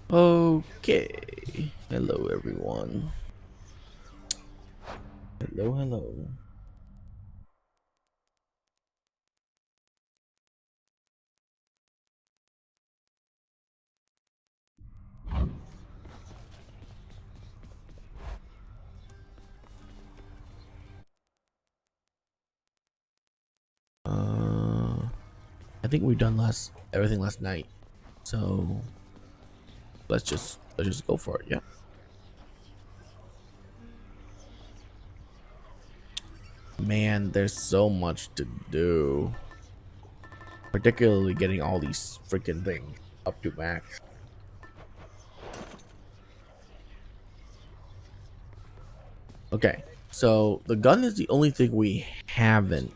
Okay. Hello, everyone. Hello, hello. I think we've done everything last night. So let's just go for it. Yeah. Man, there's so much to do. Particularly getting all these freaking things up to max. Okay. So the gun is the only thing we haven't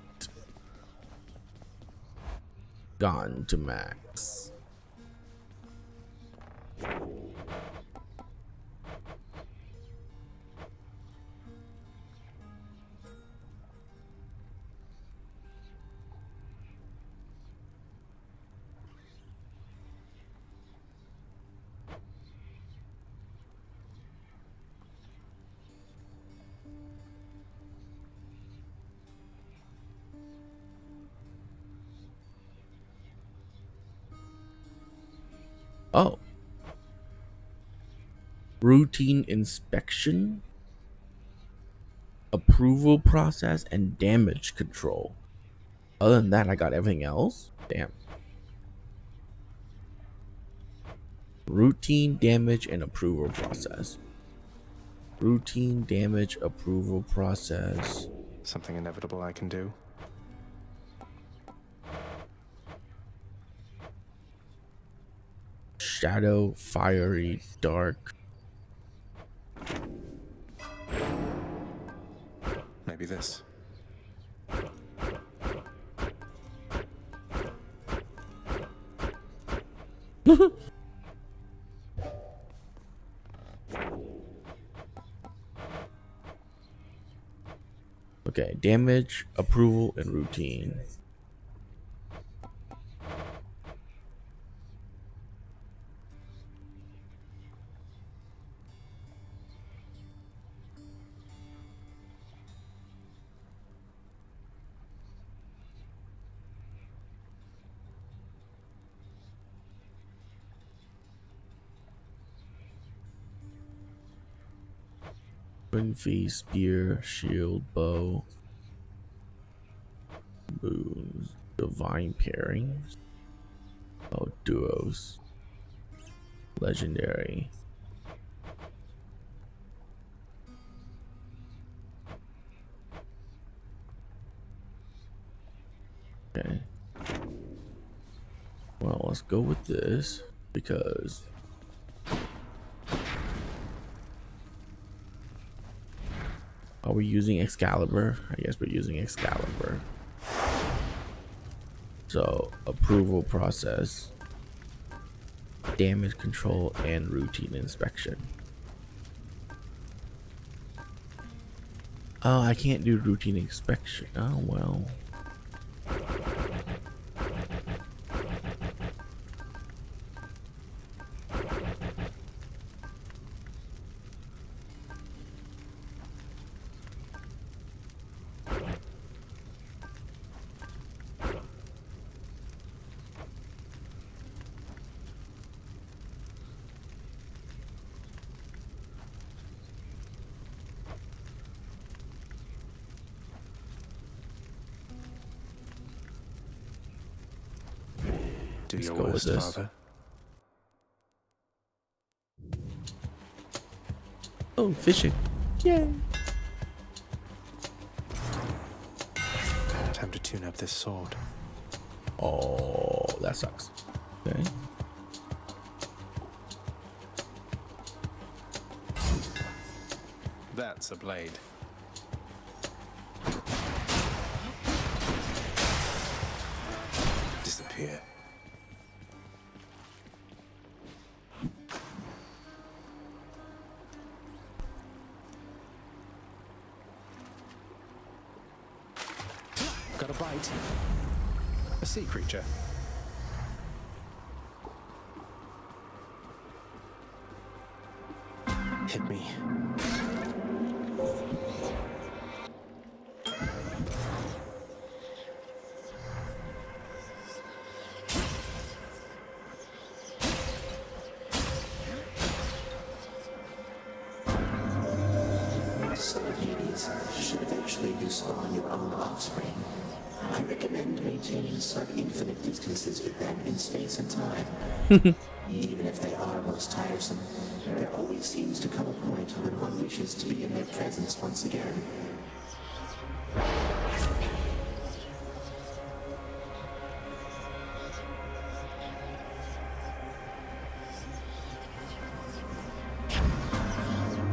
gone to max. Oh. Routine inspection, approval process, and damage control. Other than that, I got everything else. Damn. Routine damage and approval process. Routine damage approval process. Something inevitable I can do. Shadow, fiery, dark. Maybe this. Okay, damage, approval, and routine. Twin fee, spear, shield, bow, boons, divine pairings. Oh, duos. Legendary. Okay. Well, let's go with this because are we using Excalibur? I guess we're using Excalibur. So, approval process, damage control, and routine inspection. Oh, I can't do routine inspection. Oh, well. Do Let's your go with worst, this. Father. Oh, fishing. Yay. Time to tune up this sword. Oh, that sucks. Okay. That's a blade. Disappear. Got a bite. A sea creature. Hit me. Son of Hades should eventually you spawn your own offspring. I recommend maintaining sub-infinite distances with them in space and time. Even if they are most tiresome, there always seems to come a point when one wishes to be in their presence once again.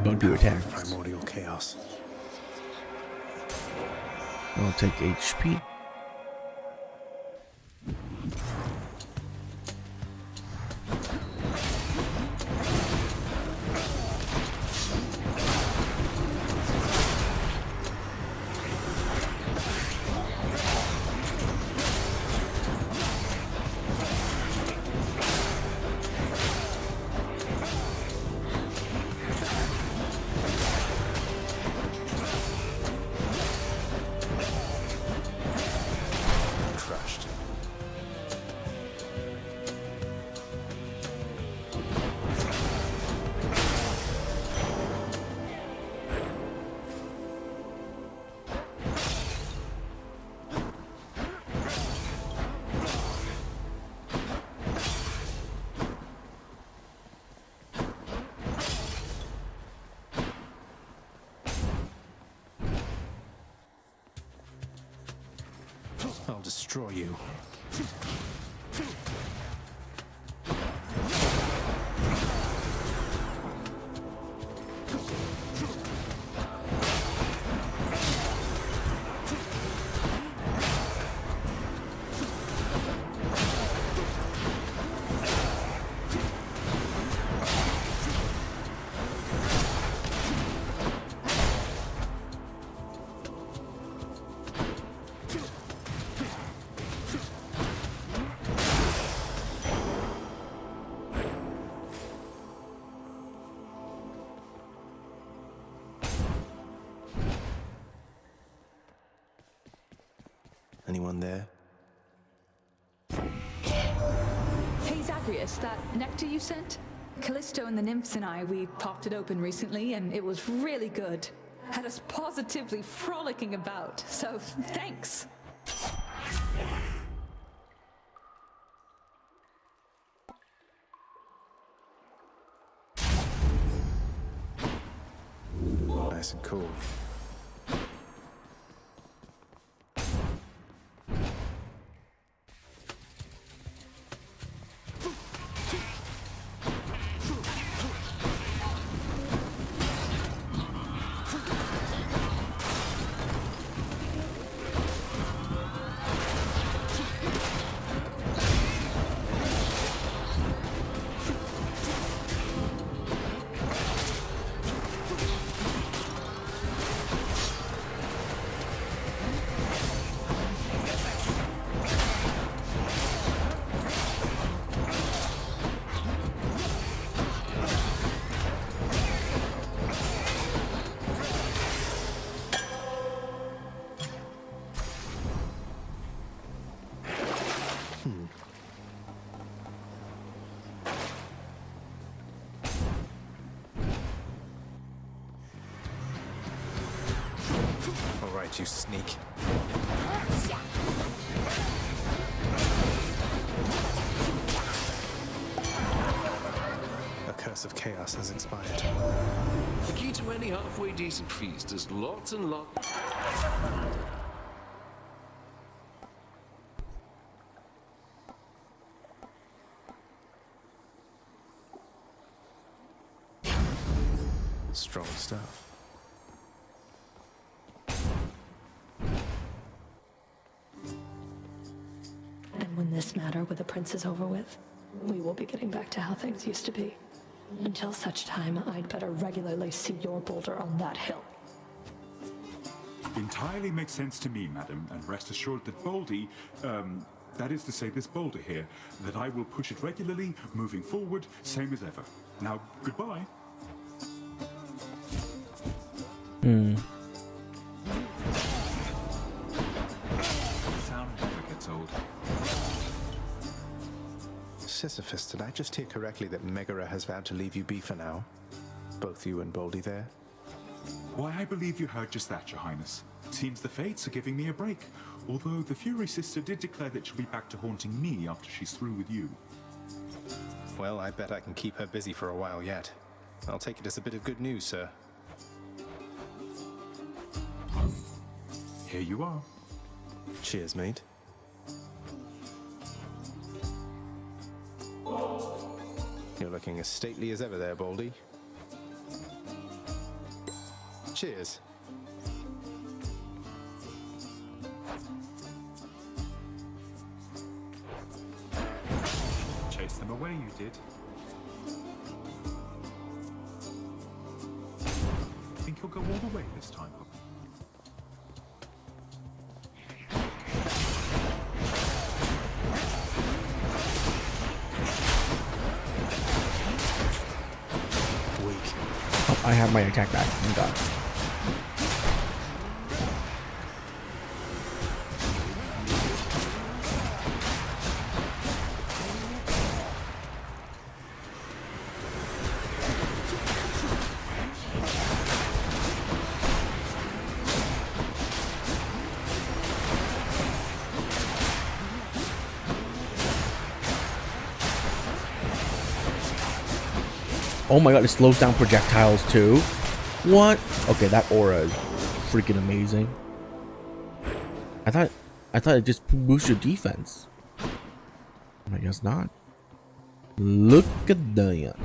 Don't do attack. Primordial chaos. I'll take HP. Crushed. I'll destroy you. Anyone there? Hey Zagreus, that nectar you sent? Callisto and the nymphs and I, we popped it open recently and it was really good. Had us positively frolicking about, so thanks. Nice and cool. All right, you sneak. A curse of chaos has expired. The key to any halfway decent feast is lots and lots. Strong stuff. And when this matter with the prince is over with, we will be getting back to how things used to be. Until such time, I'd better regularly see your boulder on that hill. Entirely makes sense to me, madam, and rest assured that Baldy, that is to say this boulder here, that I will push it regularly, moving forward, same as ever. Now, goodbye. Sound never gets old. Sisyphus, did I just hear correctly that Megara has vowed to leave you be for now? Both you and Boldy there? Why, I believe you heard just that, Your Highness. Seems the fates are giving me a break, although the Fury Sister did declare that she'll be back to haunting me after she's through with you. Well, I bet I can keep her busy for a while yet. I'll take it as a bit of good news, sir. Here you are. Cheers, mate. You're looking as stately as ever there, Boldy. Cheers. Chase them away, you did. Think you'll go all the way this time, Hook? Oh, I have my attack back. I'm done. Oh my god, it slows down projectiles too. What? Okay, that aura is freaking amazing. I thought it just boosts your defense. I guess not. Look at that.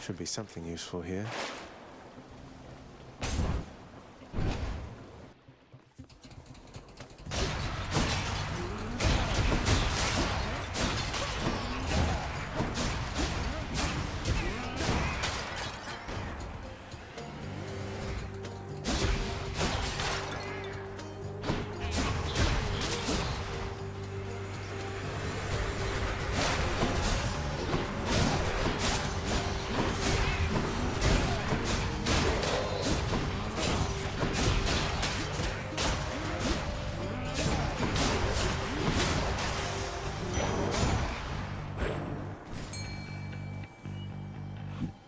Should be something useful here.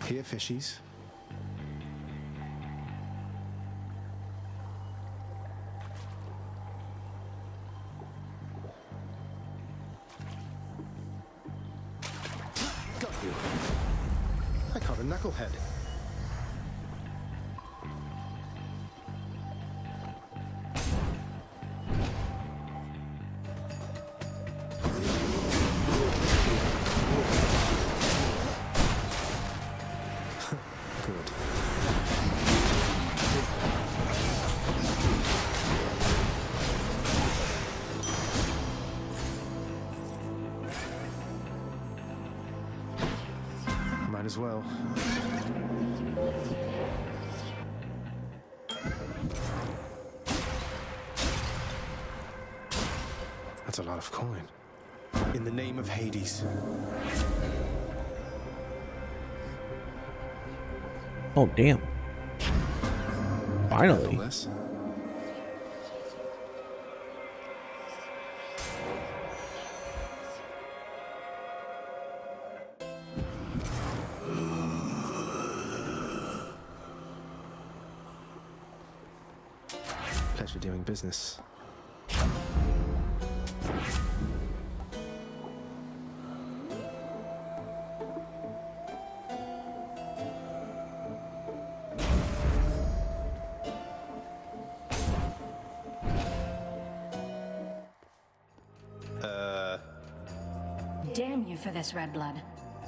Here, fishies. Got you. I caught a knucklehead. Might as well. That's a lot of coin. In the name of Hades. Oh damn. Finally. Less. Pleasure doing business. Damn you for this, Red Blood.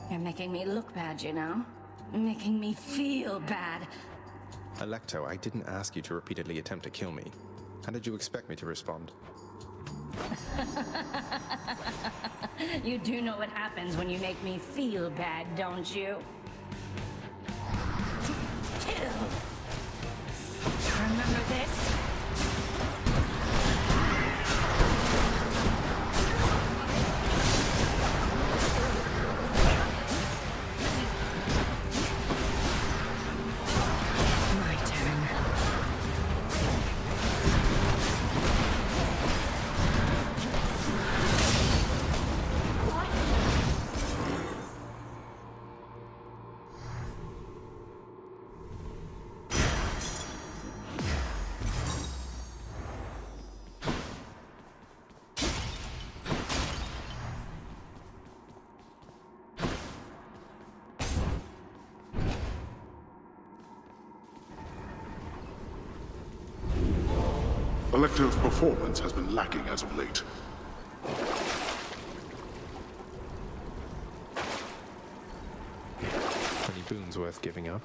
You're making me look bad, you know? Making me feel bad. Alecto, I didn't ask you to repeatedly attempt to kill me. How did you expect me to respond? You do know what happens when you make me feel bad, don't you? Kill. Remember this? My turn. Elective's performance has been lacking as of late. Any boons worth giving up?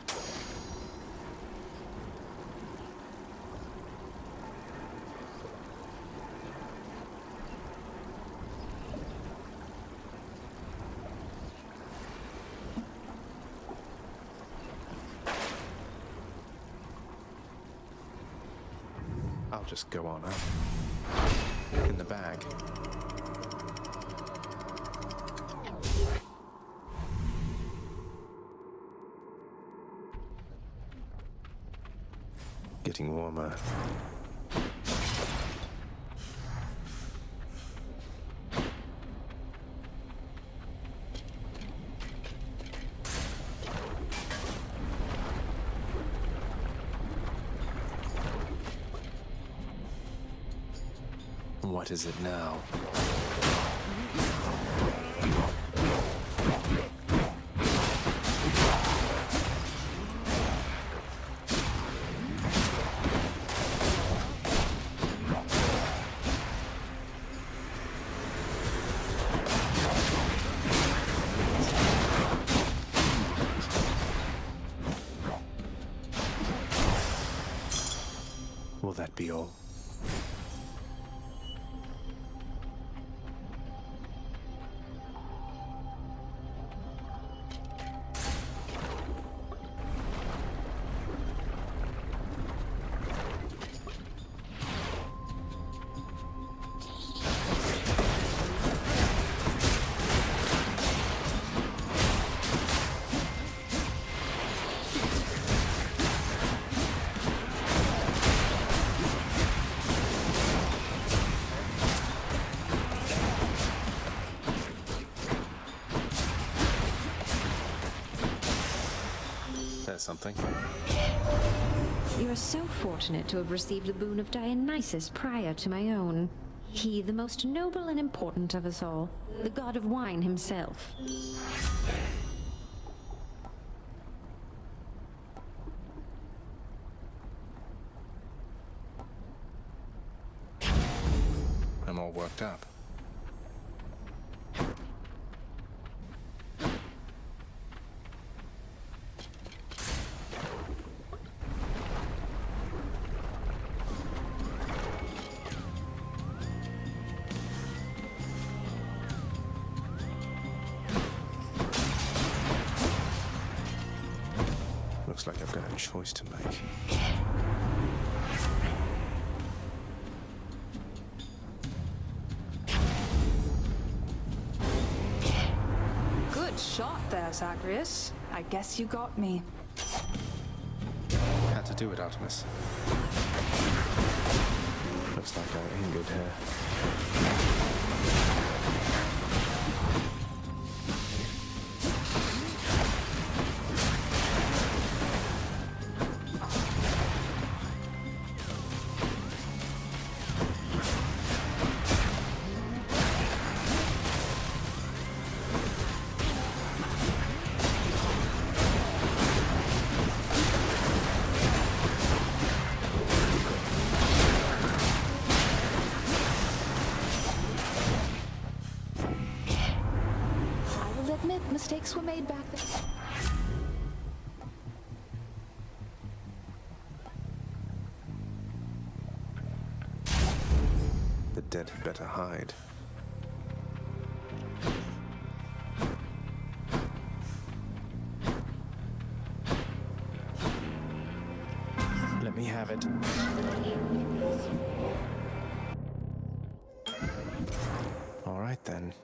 I'll just go on up. In the bag. Getting warmer. What is it now? Will that be all? There's something. You are so fortunate to have received the boon of Dionysus prior to my own. He, the most noble and important of us all, the god of wine himself. I'm all worked up. Looks like I've got a choice to make. Good shot there, Zagreus. I guess you got me. Had to do it, Artemis. Looks like I'm in good hair. Mistakes were made back then. The dead had better hide. Let me have it. All right then.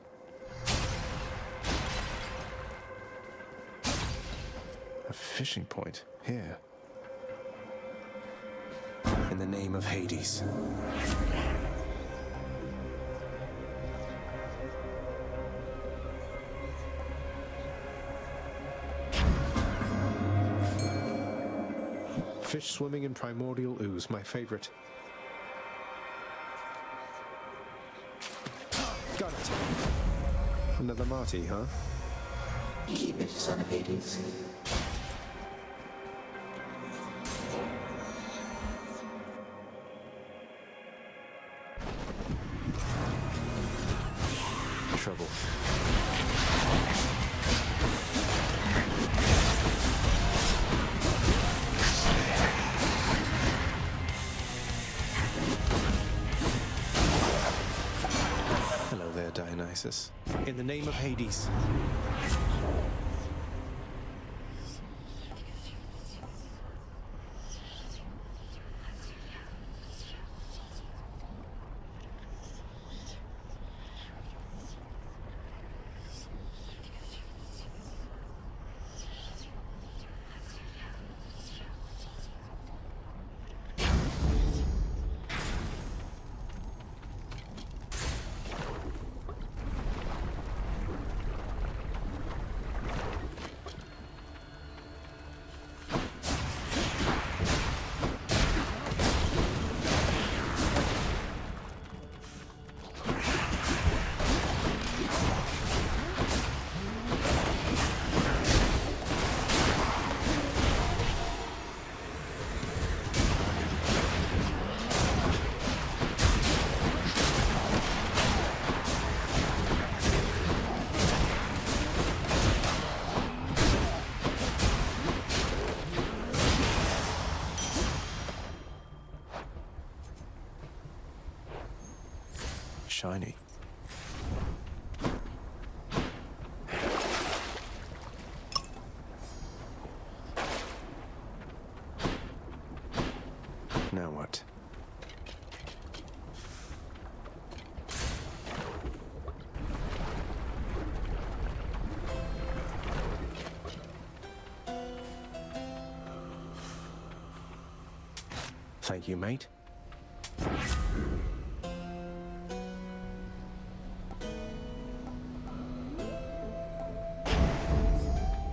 A fishing point here. In the name of Hades. Fish swimming in primordial ooze, my favorite. Got it. Another Marty, huh? Keep it, son of Hades. Trouble. Hello there, Dionysus. In the name of Hades. Shiny. Now what? Thank you, mate.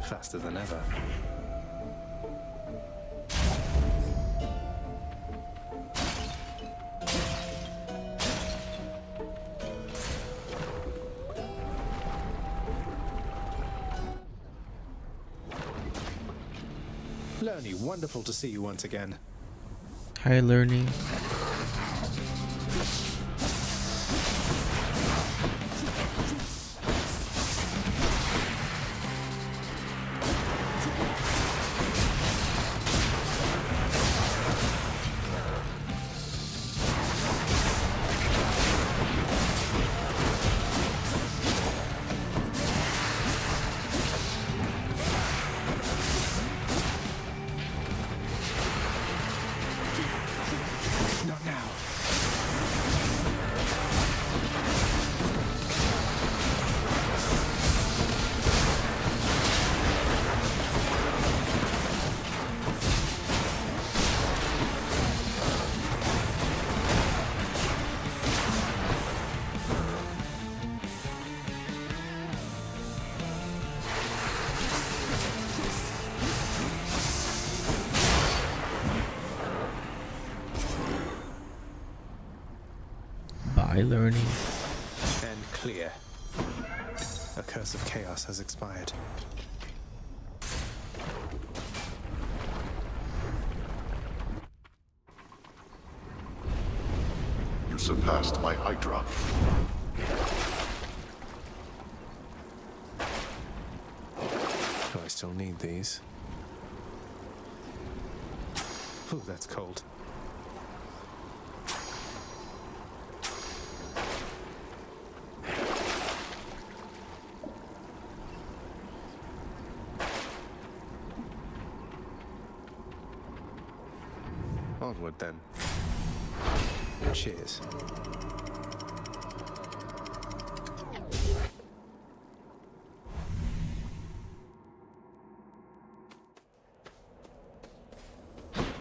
Faster than ever. Lerny, wonderful to see you once again. Hi, Lerny. Not now. Bye, Lerny. And clear. A curse of chaos has expired. You surpassed my Hydra. Do I still need these? Ooh, that's cold. Onward then. Cheers.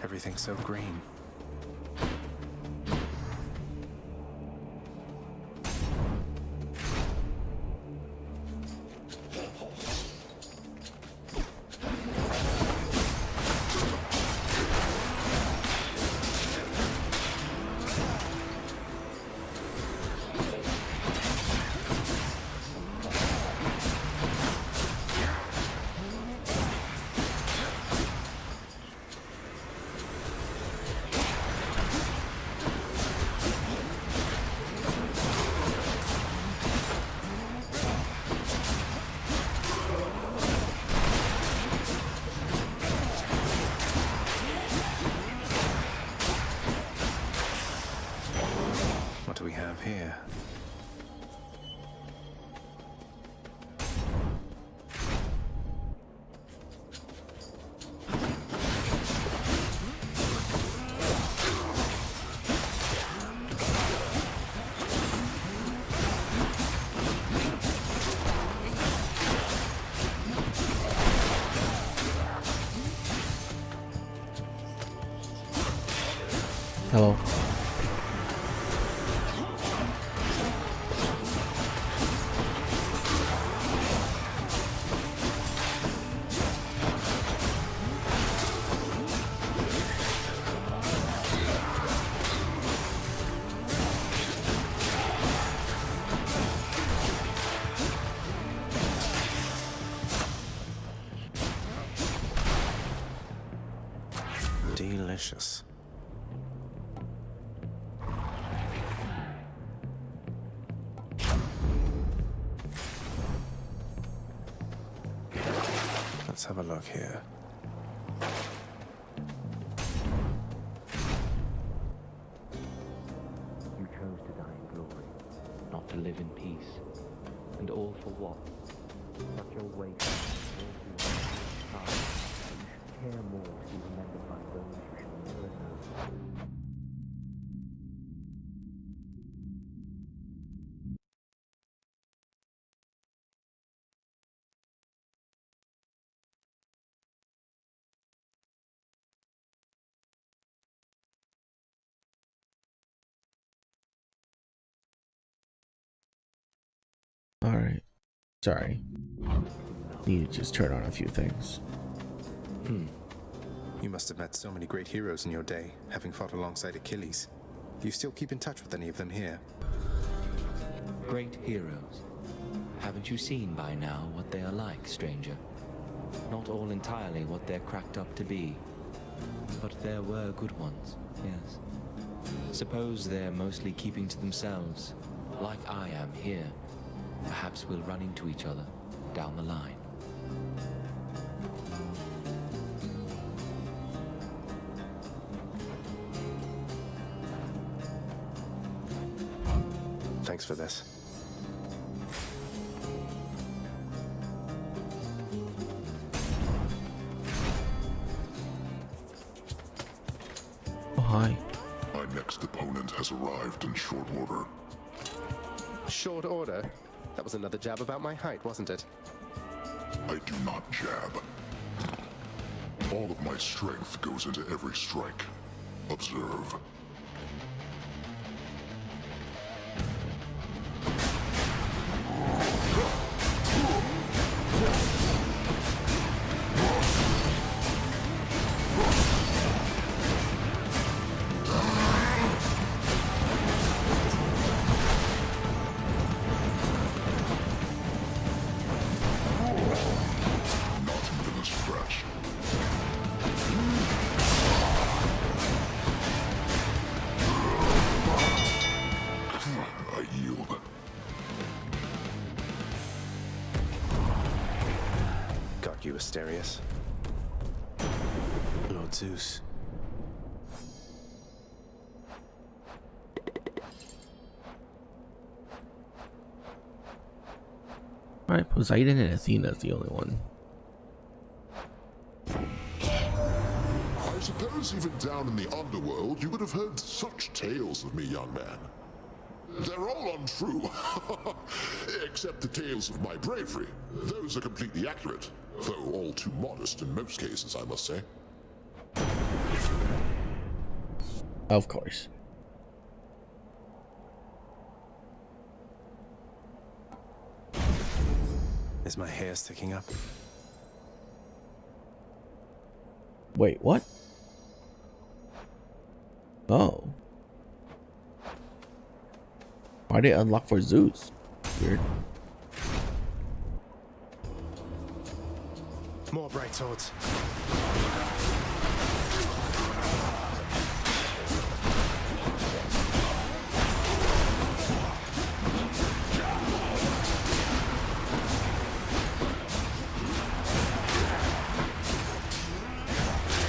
Everything's so green. What do we have here? Hello. Delicious. Let's have a look here. You chose to die in glory, not to live in peace. And all for what? Such a waste of all human time. You should care more to be remembered by those you should never know. Alright. Sorry. Need to just turn on a few things. You must have met so many great heroes in your day, having fought alongside Achilles. Do you still keep in touch with any of them here? Great heroes. Haven't you seen by now what they are like, stranger? Not all entirely what they're cracked up to be. But there were good ones, yes. Suppose they're mostly keeping to themselves, like I am here. Perhaps we'll run into each other down the line. Thanks for this. Oh, hi. My next opponent has arrived in short order. Short order? That was another jab about my height, wasn't it? I do not jab. All of my strength goes into every strike. Observe. You, Asterius. Lord Zeus. Alright, Poseidon and Athena's the only one. suppose even down in the underworld you would have heard such tales of me, young man. They're all untrue, except the tales of my bravery. Those are completely accurate, though all too modest in most cases, I must say. Of course. Is my hair sticking up? Wait, what? Oh. Why did they unlock for Zeus? Weird. More bright swords.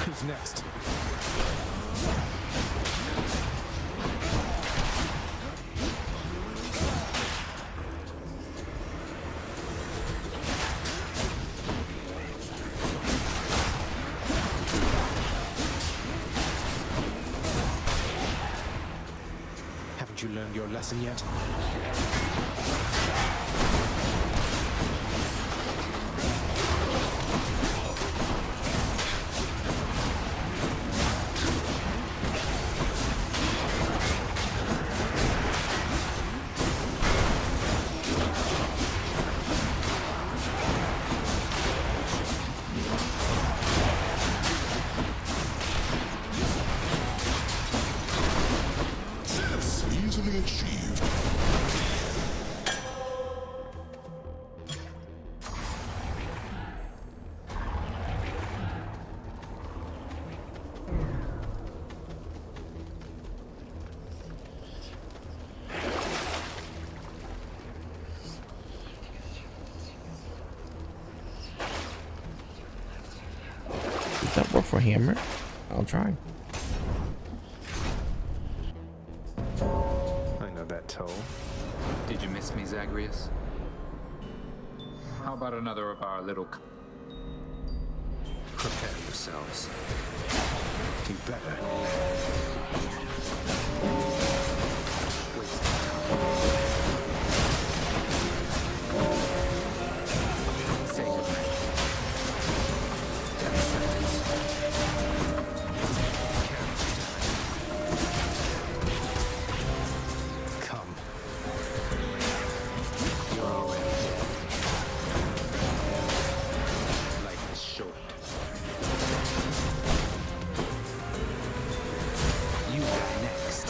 Who's next? Haven't you learned your lesson yet? Easily achieved. Does that work for hammer? I'll try. I know that toll. Did you miss me, Zagreus? How about another of our little... Prepare yourselves. You better. Waste time. Say goodnight. 10 seconds. Come. Your way. Life is short. You die next.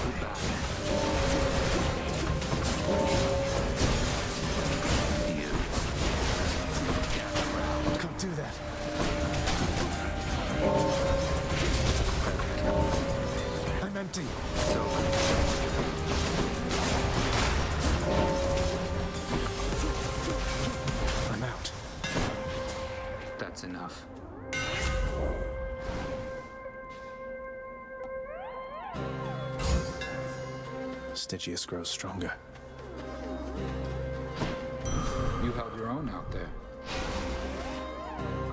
Goodbye. You. Gather round. Can't do that. I'm empty. It's over. I'm out. That's enough. Stygius grows stronger. You held your own out there.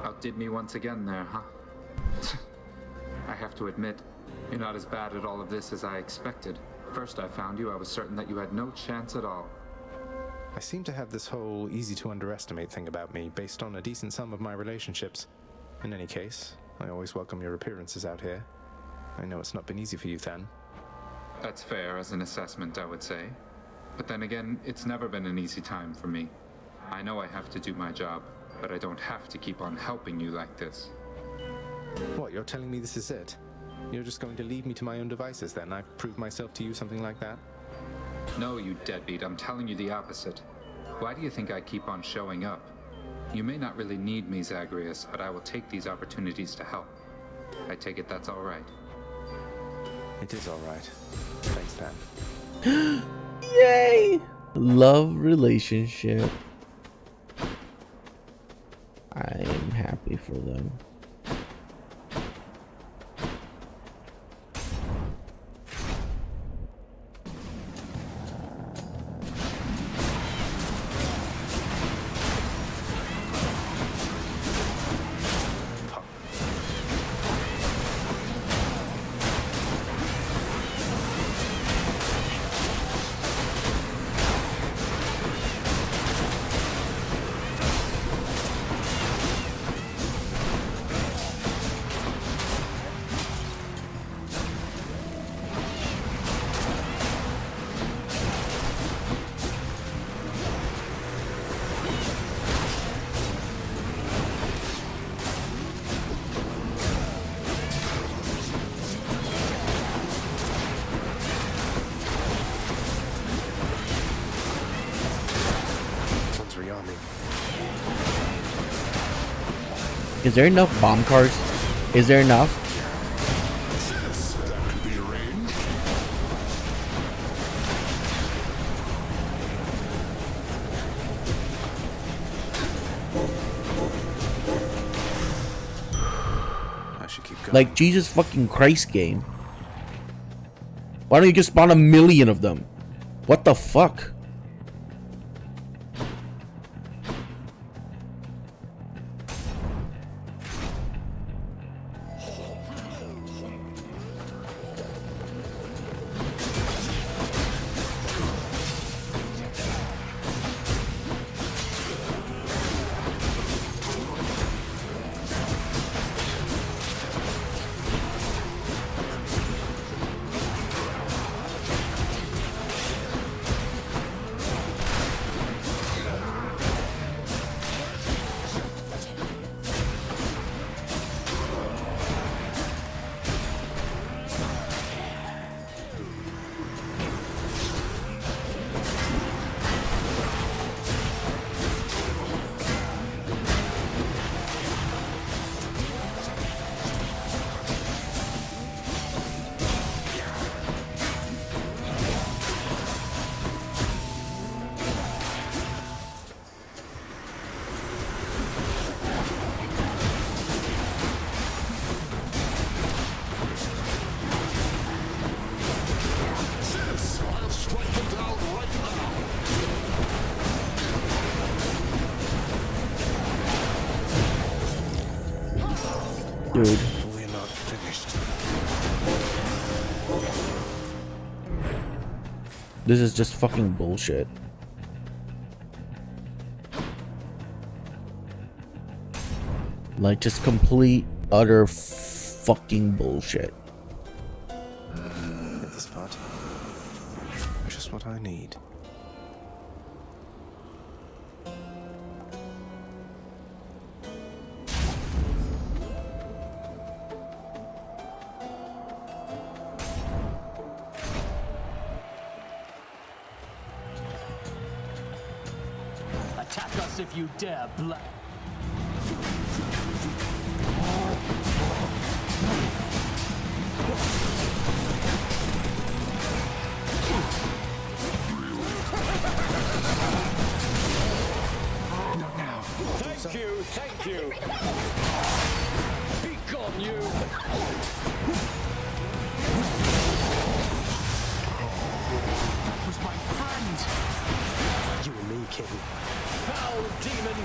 Outdid me once again there, huh? I have to admit, you're not as bad at all of this as I expected. First I found you, I was certain that you had no chance at all. I seem to have this whole easy to underestimate thing about me based on a decent sum of my relationships. In any case, I always welcome your appearances out here. I know it's not been easy for you, Than. That's fair as an assessment, I would say. But then again, it's never been an easy time for me. I know I have to do my job, but I don't have to keep on helping you like this. What, you're telling me this is it? You're just going to leave me to my own devices then? I've proved myself to you, something like that? No, you deadbeat, I'm telling you the opposite. Why do you think I keep on showing up? You may not really need me, Zagreus, but I will take these opportunities to help. I take it that's all right. It is all right. Thanks, Than. Yay! Love relationship. I am happy for them. Is there enough bomb cars? Is there enough? That could be arranged. I should keep going. Like, Jesus fucking Christ, game. Why don't you just spawn 1,000,000 of them? What the fuck? Dude. We're not finished. This is just fucking bullshit. Like, just complete, utter fucking bullshit. At this part, just what I need. Attack us if you dare, black. Not now. Thank you, thank you. Be gone, you. That was my friend. You and me, King. Foul demon.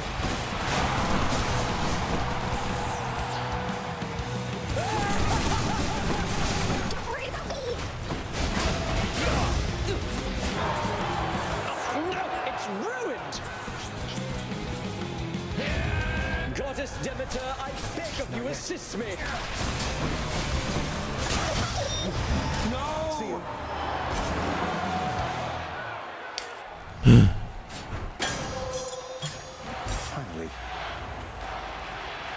It's ruined! Goddess Demeter, I beg of you, assist me! No! See you. Finally.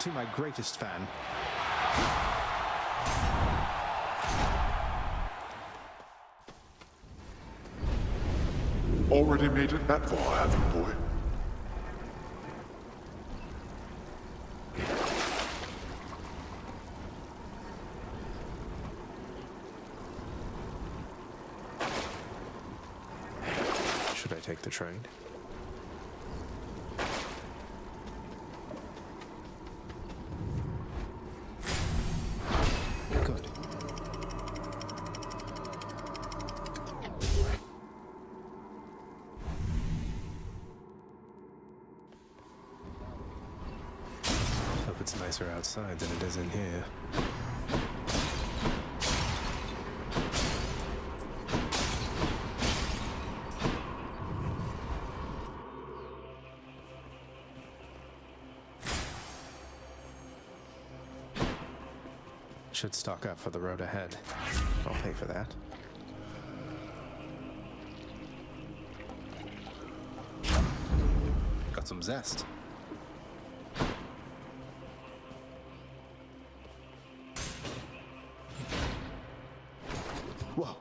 To my greatest fan. Already made it that far, have you, boy? Should I take the trade? Good. Hope it's nicer outside than it is in here. Should stock up for the road ahead. I'll pay for that. Got some zest. Whoa.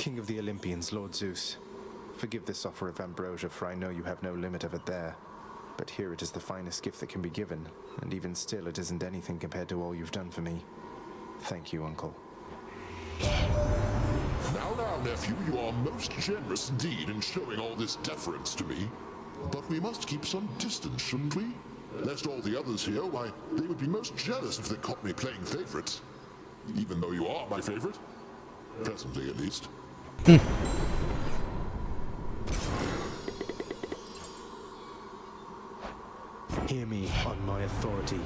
King of the Olympians, Lord Zeus, forgive this offer of ambrosia, for I know you have no limit of it there. But here it is the finest gift that can be given, and even still it isn't anything compared to all you've done for me. Thank you, Uncle. Now, nephew, you are most generous indeed in showing all this deference to me. But we must keep some distance, shouldn't we? Lest all the others here, why, they would be most jealous if they caught me playing favorites. Even though you are my favorite. Presently, at least. Hear me on my authority.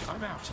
I'm out.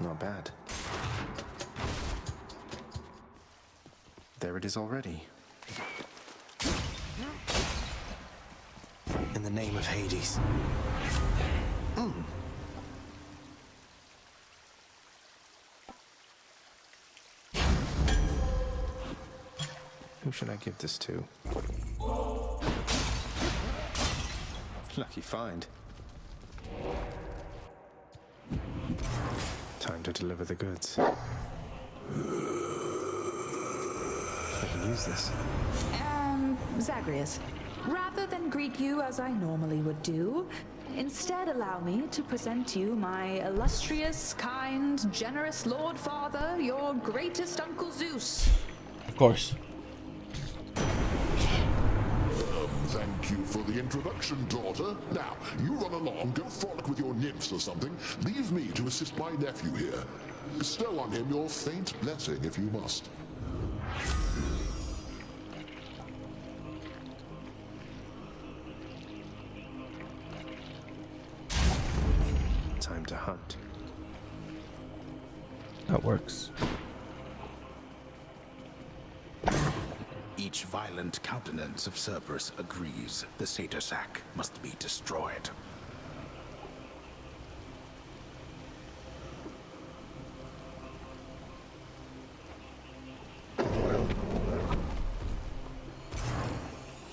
Not bad. There it is already. In the name of Hades. Who should I give this to? Lucky find. Time to deliver the goods. I can use this. Zagreus, rather than greet you as I normally would do, instead allow me to present you my illustrious, kind, generous Lord Father, your greatest Uncle Zeus. Of course. Thank you for the introduction, daughter. Now, you run along, go frolic with your nymphs or something. Leave me to assist my nephew here. Bestow on him your faint blessing if you must. Time to hunt. That works. Each violent countenance of Cerberus agrees the satyr sack must be destroyed.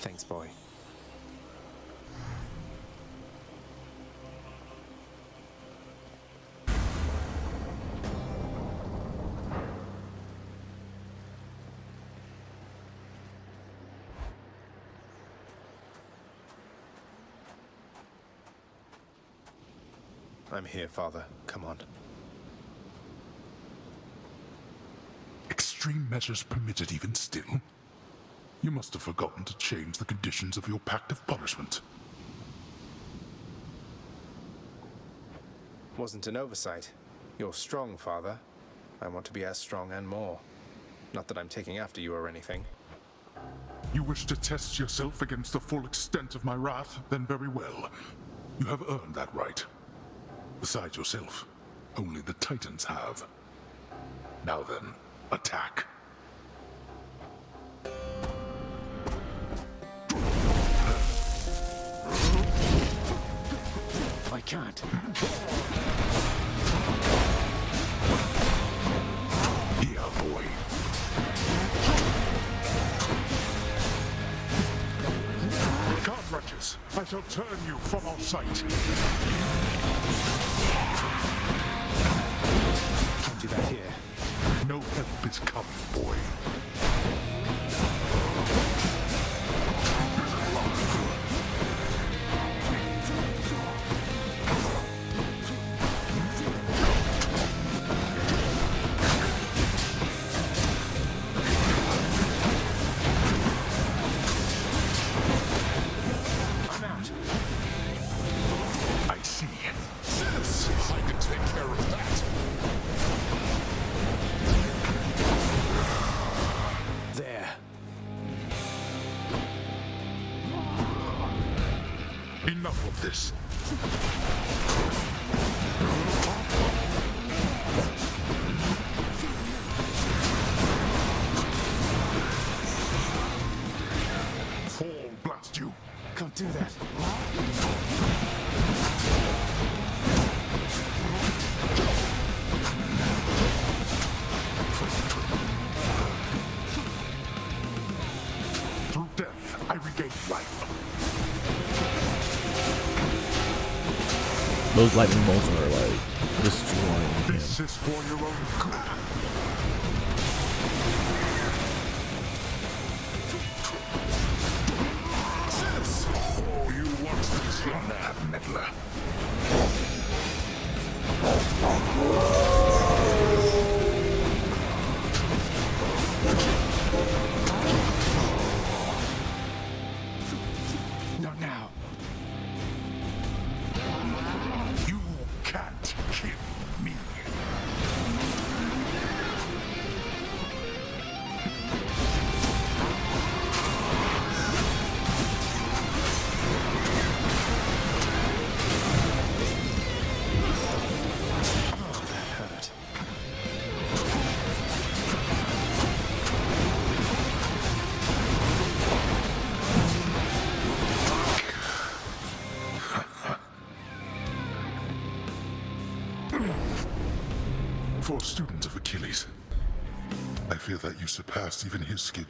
Thanks, boy. I'm here, Father. Come on. Extreme measures permitted even still? You must have forgotten to change the conditions of your pact of punishment. Wasn't an oversight. You're strong, Father. I want to be as strong and more. Not that I'm taking after you or anything. You wish to test yourself against the full extent of my wrath? Then very well. You have earned that right. Besides yourself, only the Titans have. Now then, attack. can't. Here, boy. Guard wretches, I shall turn you from our sight. Can't do that here. No help is coming, boy. Enough of this. Fall, blast you. Can't do that. Through death, I regain life. Those lightning bolts are like destroying him. This is for your own good. Oh, you want this longer, meddler. Not now. You can't kill me. Oh, that hurt. For a student of Achilles, I fear that you surpassed even his skill.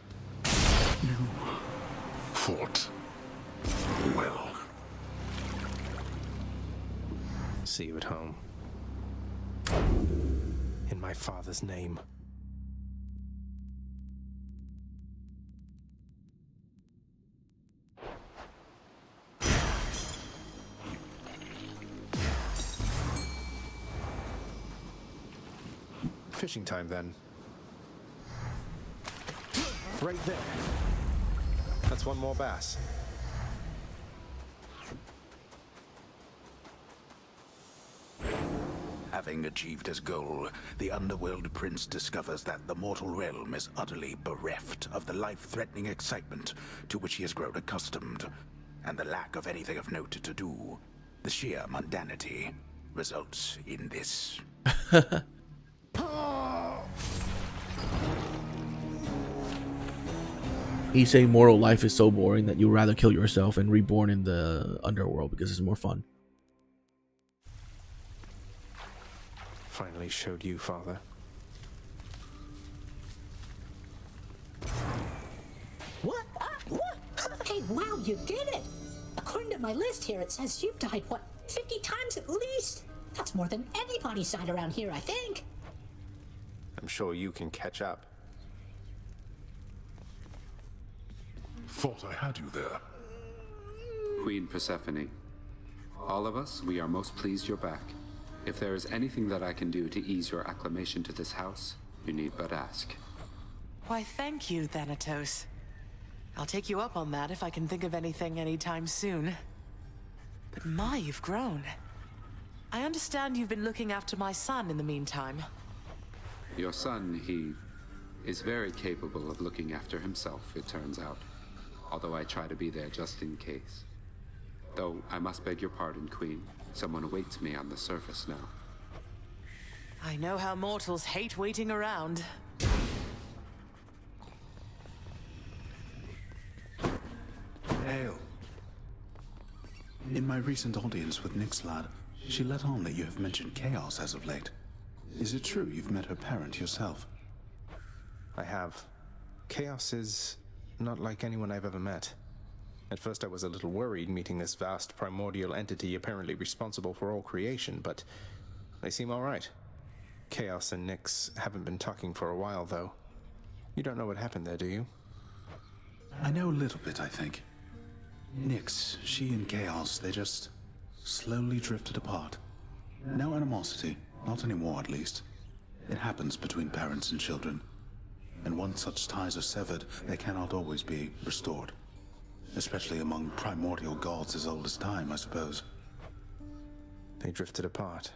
You fought well. See you at home. In my father's name. Fishing time, then. Right there. That's one more bass. Having achieved his goal, the Underworld Prince discovers that the mortal realm is utterly bereft of the life-threatening excitement to which he has grown accustomed, and the lack of anything of note to do. The sheer mundanity results in this. He's saying mortal life is so boring that you'd rather kill yourself and reborn in the underworld because it's more fun. Finally showed you, Father. What? What? Hey, wow, you did it! According to my list here, it says you've died, what, 50 times at least? That's more than anybody's died around here, I think. I'm sure you can catch up. Thought I had you there. Queen Persephone, all of us, we are most pleased you're back. If there is anything that I can do to ease your acclimation to this house, you need but ask. Why, thank you, Thanatos. I'll take you up on that if I can think of anything anytime soon. But my, you've grown. I understand you've been looking after my son in the meantime. Your son, he is very capable of looking after himself, it turns out. Although I try to be there just in case. Though I must beg your pardon, Queen. Someone awaits me on the surface now. I know how mortals hate waiting around. Hail. In my recent audience with Nyxlad, She let on that you have mentioned Chaos as of late. Is it true you've met her parent yourself? I have. Chaos is not like anyone I've ever met. At first I was a little worried meeting this vast primordial entity apparently responsible for all creation, but they seem alright. Chaos and Nyx haven't been talking for a while, though. You don't know what happened there, do you? I know a little bit, I think. Nyx, she and Chaos, they just slowly drifted apart. No animosity, not anymore at least. It happens between parents and children. And once such ties are severed, they cannot always be restored. Especially among primordial gods as old as time, I suppose. They drifted apart.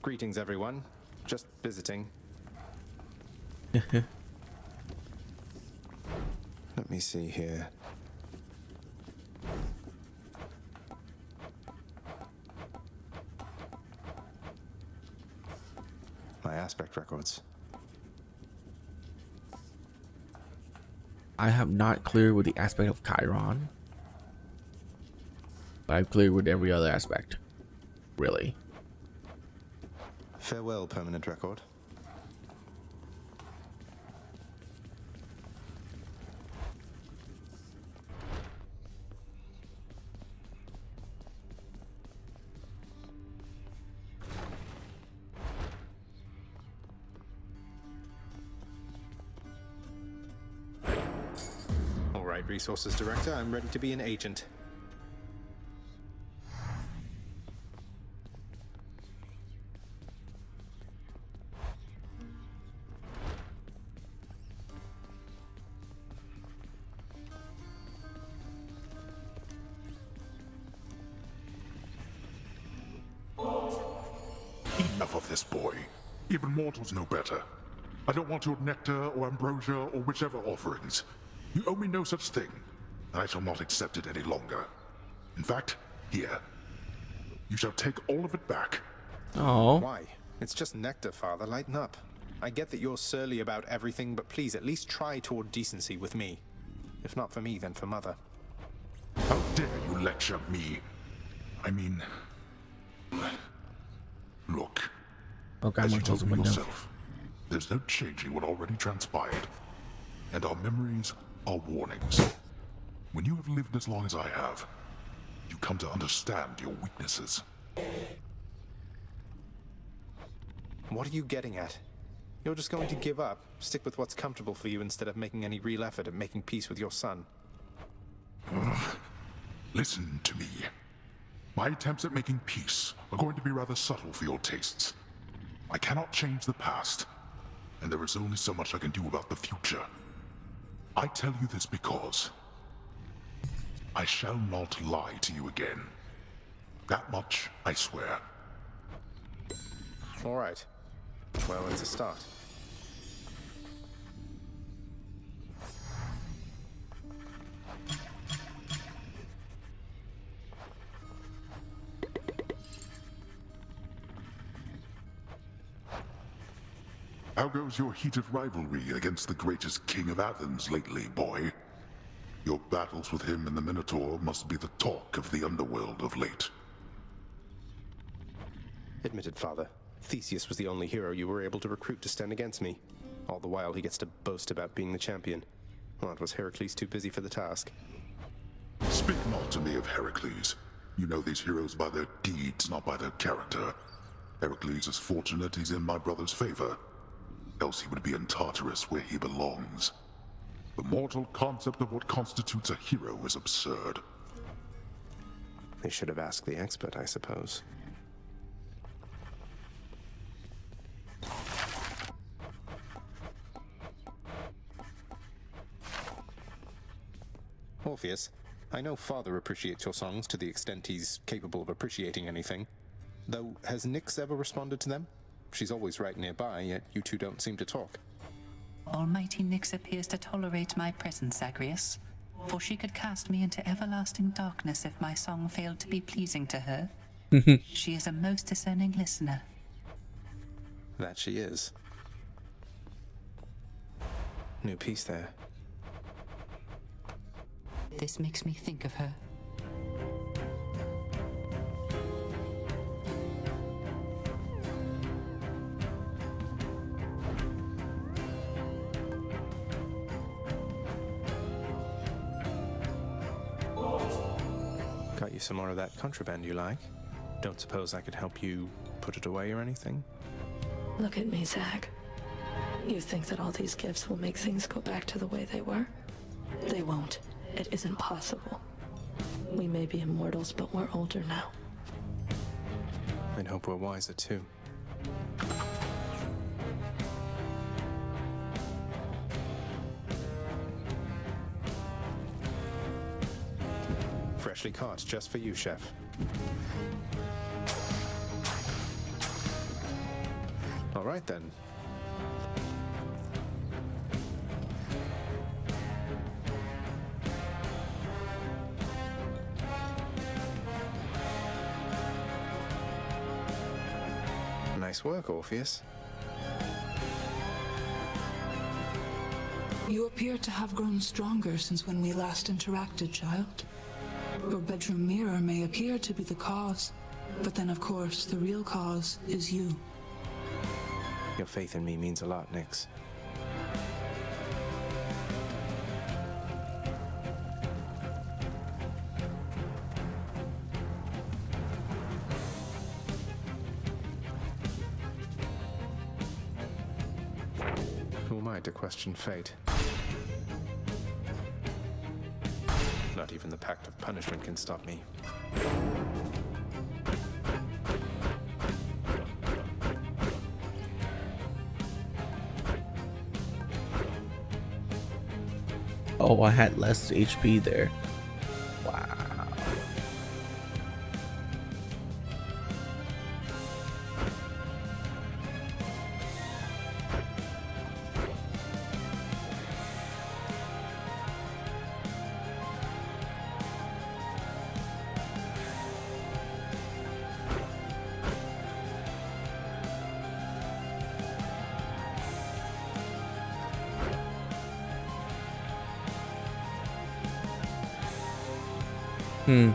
Greetings, everyone. Just visiting. Let me see here. My aspect records. I have not cleared with the aspect of Chiron, but I've cleared with every other aspect. Really. Farewell, permanent record. All right, Resources Director, I'm ready to be an agent. Enough of this, boy. Even mortals know better. I don't want your nectar or ambrosia or whichever offerings. You owe me no such thing, and I shall not accept it any longer. In fact, here. You shall take all of it back. Oh. Why? It's just nectar, Father. Lighten up. I get that you're surly about everything, but please at least try toward decency with me. If not for me, then for Mother. How dare you lecture me? I mean... Look. Okay, as I'm you gonna close told the me window. yourself, there's no changing what already transpired. And our memories are warnings. When you have lived as long as I have, you come to understand your weaknesses. What are you getting at? You're just going to give up, stick with what's comfortable for you instead of making any real effort at making peace with your son. Listen to me. My attempts at making peace are going to be rather subtle for your tastes. I cannot change the past, and there is only so much I can do about the future. I tell you this because I shall not lie to you again. That much I swear. All right. Well, it's a start. How goes your heated rivalry against the greatest king of Athens lately, boy? Your battles with him and the Minotaur must be the talk of the underworld of late. Admitted, Father. Theseus was the only hero you were able to recruit to stand against me. All the while he gets to boast about being the champion. Well, it was Heracles too busy for the task. Speak not to me of Heracles. You know these heroes by their deeds, not by their character. Heracles is fortunate he's in my brother's favor. Else he would be in Tartarus where he belongs. The mortal concept of what constitutes a hero is absurd. They should have asked the expert, I suppose. Orpheus, I know Father appreciates your songs to the extent he's capable of appreciating anything. Though, has Nyx ever responded to them? She's always right nearby, yet you two don't seem to talk. Almighty Nyx appears to tolerate my presence, Zagreus, for she could cast me into everlasting darkness if my song failed to be pleasing to her. She is a most discerning listener. That she is. New piece there. This makes me think of her. Got you some more of that contraband you like? Don't suppose I could help you put it away or anything? Look at me, Zag. You think that all these gifts will make things go back to the way they were? They won't. It isn't possible. We may be immortals, but we're older now. I'd hope we're wiser too. Freshly caught, just for you, Chef. All right then. Nice work, Orpheus. You appear to have grown stronger since when we last interacted, child. Your bedroom mirror may appear to be the cause, but then of course the real cause is you. Your faith in me means a lot, Nyx. Who am I to question fate? Not even the Pact of Punishment can stop me. Oh, I had less HP there. Wow. Hmm.